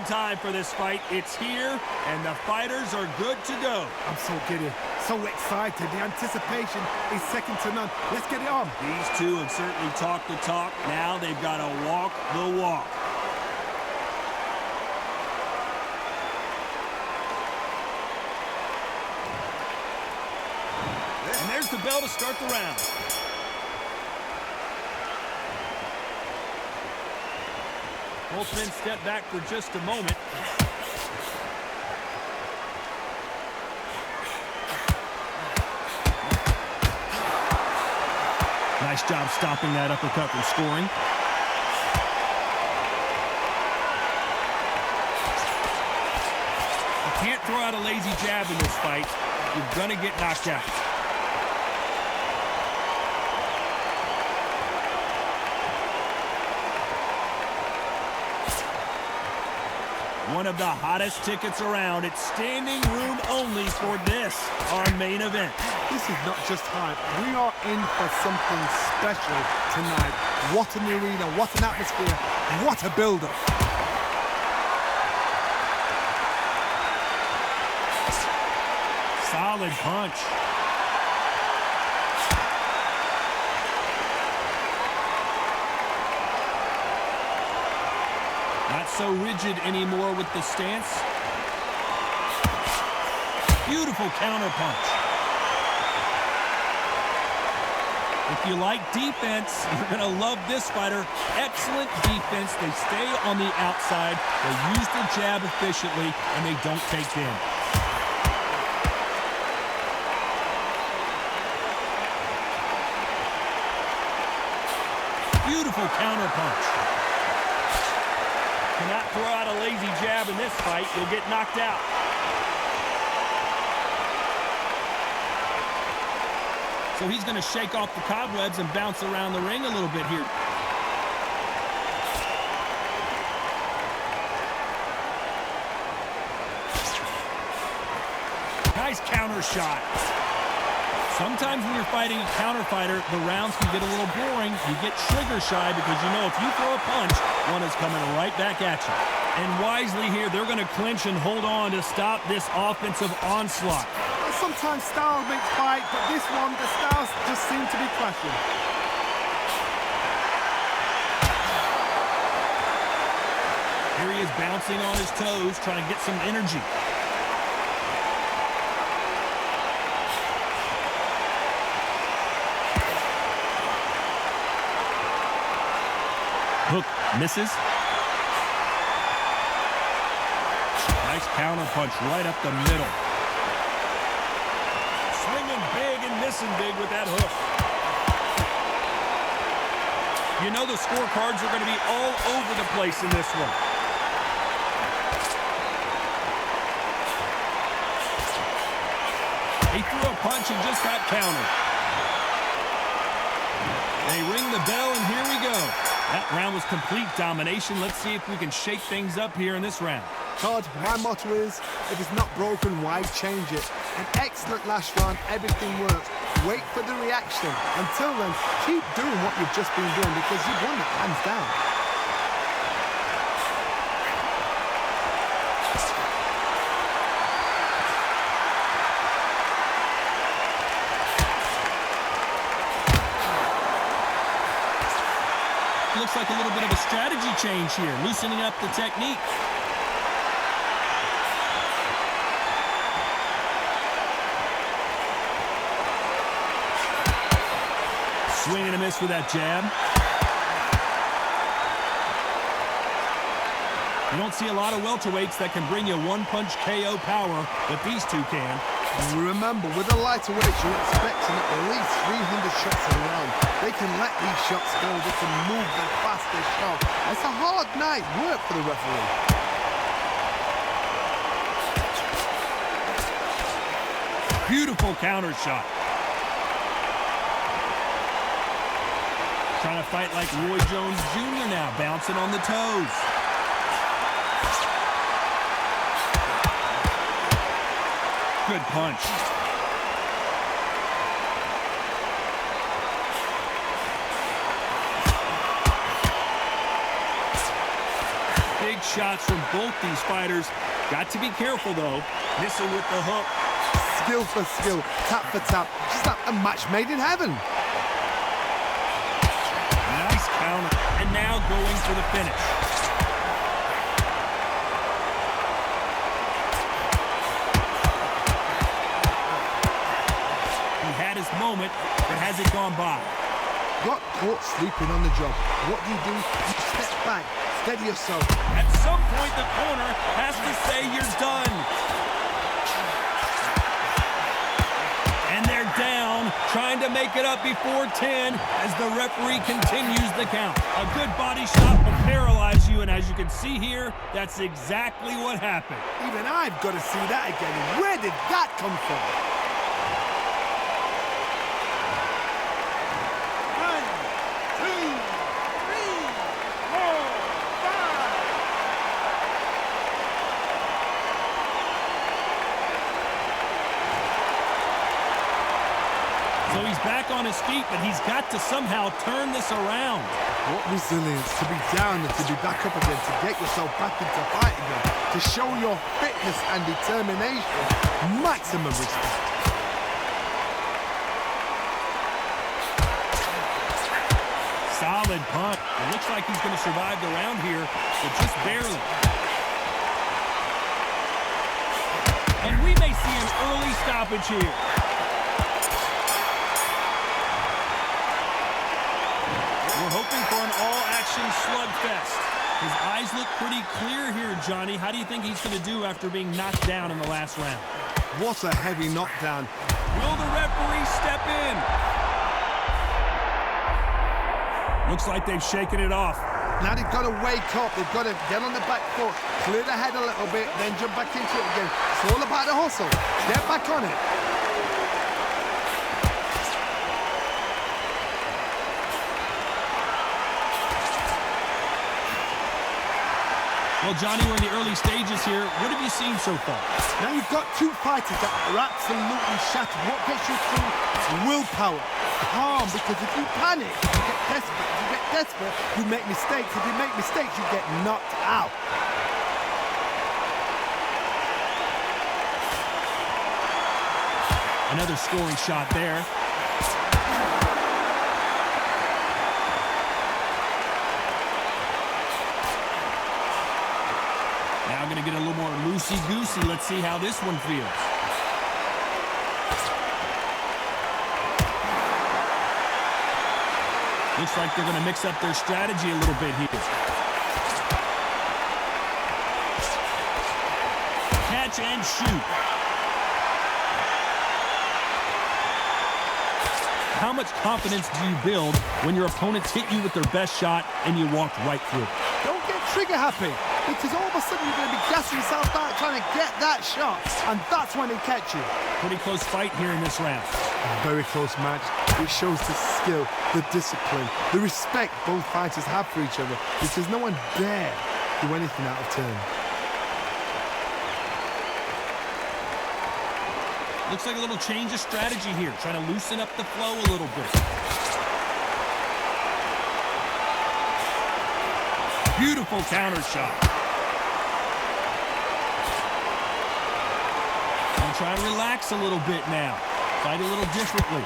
on time for this fight. It's here, and the fighters are good to go. I'm so giddy, so excited. The anticipation is second to none. Let's get it on. These two have certainly talked the talk. Now they've got to walk the walk. And there's the bell to start the round. Both men step back for just a moment. Nice job stopping that uppercut from scoring. You can't throw out a lazy jab in this fight. You're going to get knocked out. One of the hottest tickets around. It's standing room only for this, our main event. This is not just hype. We are in for something special tonight. What an arena, what an atmosphere, what a build-up. Solid punch. Not so rigid anymore with the stance. Beautiful counter punch. If you like defense, you're going to love this fighter. Excellent defense. They stay on the outside. They use the jab efficiently, and they don't take damage. Beautiful counter punch. Cannot throw out a lazy jab in this fight. You'll get knocked out. So he's going to shake off the cobwebs and bounce around the ring a little bit here. Nice counter shot. Sometimes when you're fighting a counter fighter, the rounds can get a little boring. You get trigger shy because you know if you throw a punch, one is coming right back at you. And wisely here, they're going to clinch and hold on to stop this offensive onslaught. Sometimes style makes fight, but this one, the styles just seem to be clashing. Here he is bouncing on his toes, trying to get some energy. Hook misses. Nice counter punch right up the middle. Swinging big and missing big with that hook. You know the scorecards are going to be all over the place in this one. He threw a punch and just got countered. They ring the bell, and here we go. That round was complete domination. Let's see if we can shake things up here in this round. Todd, my motto is, if it's not broken, why change it? An excellent last round, everything works. Wait for the reaction. Until then, keep doing what you've just been doing because you've won it hands down. Looks like a little bit of a strategy change here, loosening up the technique. Swing and a miss with that jab. You don't see a lot of welterweights that can bring you one-punch KO power, but these two can. And remember, with the lighter weights, you're expecting at least 300 shots a round. They can let these shots go. They can move the fastest shot. It's a hard night work for the referee. Beautiful counter shot. Trying to fight like Roy Jones Jr. now, bouncing on the toes. Good punch. Big Big shots from both these fighters. Got to be careful, though. Missile with the hook. Skill for skill, tap for tap. Just like a match made in heaven. Nice counter. And now going for the finish. He had his moment, but has it gone by? Got caught sleeping on the job. What do? You step back, steady yourself. At some point, the corner has to say you're done. And they're down, trying to make it up before 10 as the referee continues the count. A good body shot will paralyze you, and as you can see here, that's exactly what happened. Even I've got to see that again. Where did that come from? So he's back on his feet, but he's got to somehow turn this around. What resilience to be down and to be back up again, to get yourself back into fight again, to show your fitness and determination. Maximum respect. Solid punt. It looks like he's going to survive the round here, but just barely. And we may see an early stoppage here. We're hoping for an all-action slugfest. His eyes look pretty clear here, Johnny. How do you think he's going to do after being knocked down in the last round? What a heavy knockdown. Will the referee step in? Looks like they've shaken it off. Now they've got to wake up. They've got to get on the back foot, clear the head a little bit, then jump back into it again. It's all about the hustle. Get back on it. Well, Johnny, we're in the early stages here. What have you seen so far? Now you've got two fighters that are absolutely shattered. What gets you through? Willpower. Calm, because if you panic, you get desperate. If you get desperate, you make mistakes. If you make mistakes, you get knocked out. Another scoring shot there. Now going to get a little more loosey-goosey. Let's see how this one feels. Looks like they're going to mix up their strategy a little bit here. Catch and shoot. How much confidence do you build when your opponents hit you with their best shot and you walk right through? Don't get trigger happy, because all of a sudden you're going to be gassing yourself out trying to get that shot, and that's when they catch you. Pretty close fight here in this round. Very close match. It shows the skill, the discipline, the respect both fighters have for each other, because no one dare do anything out of turn. Looks like a little change of strategy here, trying to loosen up the flow a little bit. Beautiful counter shot. Gonna try to relax a little bit now. Fight a little differently.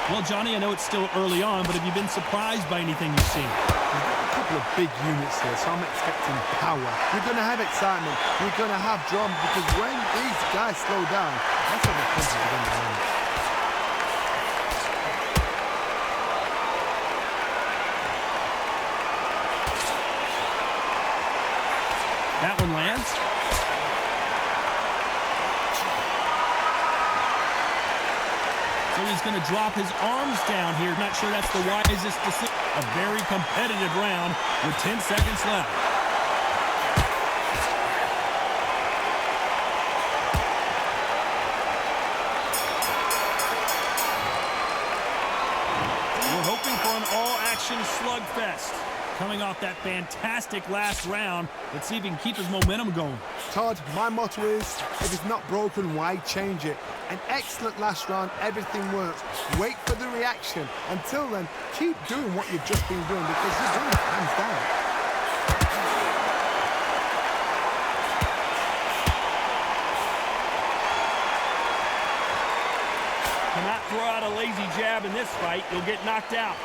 Well, Johnny, I know it's still early on, but have you been surprised by anything you've seen? A couple of big units here, so I'm expecting power. You're going to have excitement. You're going to have drama, because when these guys slow down, that's when the punches are going to land. That one lands. So he's going to drop his arms down here. Not sure that's the wisest decision. A very competitive round with 10 seconds left. We're hoping for an all-action slugfest. Coming off that fantastic last round, let's see if he can keep his momentum going. Todd, my motto is, if it's not broken, why change it? An excellent last round, everything works. Wait for the reaction. Until then, keep doing what you've just been doing because you're doing it hands down. Cannot throw out a lazy jab in this fight. You'll get knocked out.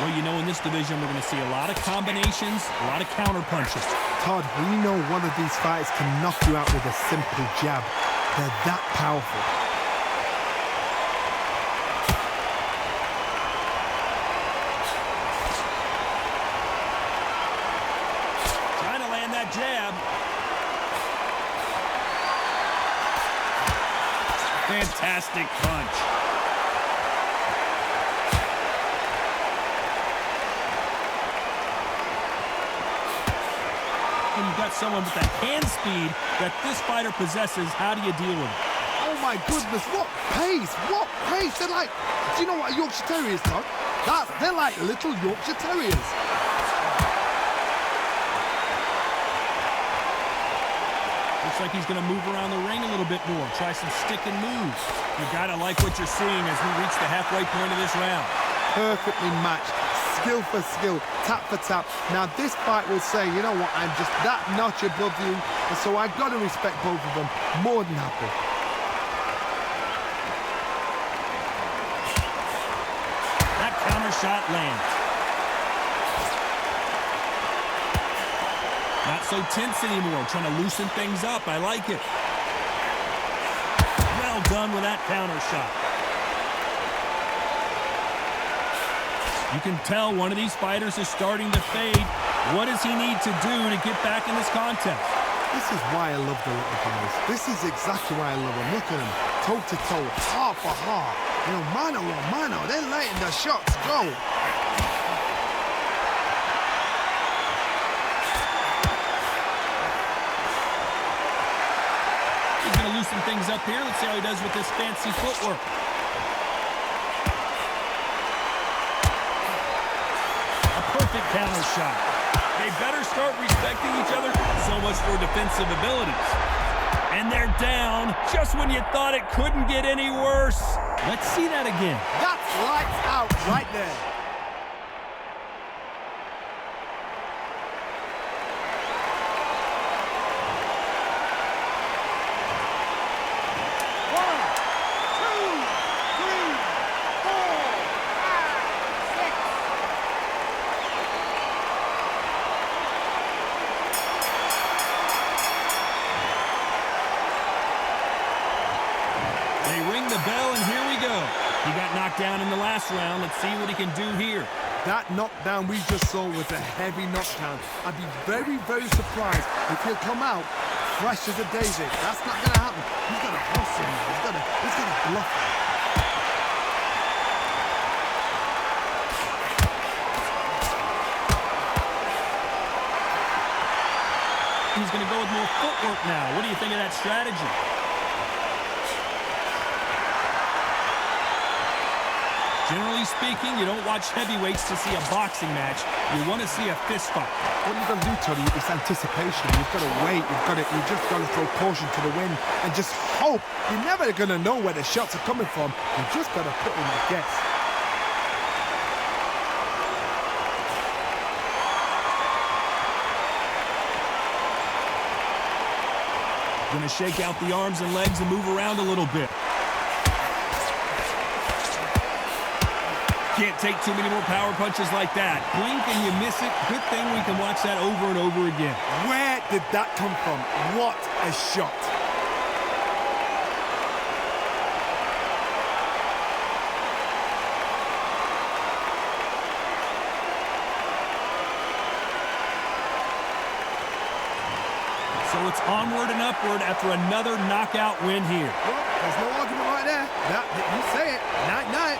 Well, you know, in this division, we're going to see a lot of combinations, a lot of counter punches. Todd, we know one of these fighters can knock you out with a simple jab. They're that powerful. Trying to land that jab. Fantastic punch. When you've got someone with the hand speed that this fighter possesses, how do you deal with it? Oh my goodness, what pace, what pace. They're like, do you know what a Yorkshire Terrier is, Todd? They're like little Yorkshire Terriers. Looks like he's going to move around the ring a little bit more, try some stick and moves. You got to like what you're seeing as we reach the halfway point of this round. Perfectly matched. Skill for skill, tap for tap. Now this fight will say, you know what, I'm just that notch above you, and so I've got to respect both of them. More than happy. That counter shot lands. Not so tense anymore, trying to loosen things up. I like it. Well done with that counter shot. You can tell one of these fighters is starting to fade. What does he need to do to get back in this contest? This is why I love the little guys. This is exactly why I love them. Look at them, toe to toe, heart for heart. You know, mano a mano, they're letting the shots go. He's going to loosen things up here. Let's see how he does with this fancy footwork. Perfect counter shot. They better start respecting each other. So much for defensive abilities. And they're down just when you thought it couldn't get any worse. Let's see that again. That's lights out right there. Down in the last round. Let's see what he can do here. That knockdown we just saw was a heavy knockdown. I'd be very, very surprised if he'll come out fresh as a daisy. That's not going to happen. He's got to hustle him. He's got to bluff him. He's going to go with more footwork now. What do you think of that strategy? Generally speaking, you don't watch heavyweights to see a boxing match. You want to see a fist fight. What you've got to do, Tony, is anticipation. You've got to wait. You just got to throw caution to the wind and just hope. You're never going to know where the shots are coming from. You just got to put in a guess. Going to shake out the arms and legs and move around a little bit. Can't take too many more power punches like that. Blink and you miss it. Good thing we can watch that over and over again. Where did that come from? What a shot. So it's onward and upward after another knockout win here. Well, there's no argument right there. You say it. Night, night.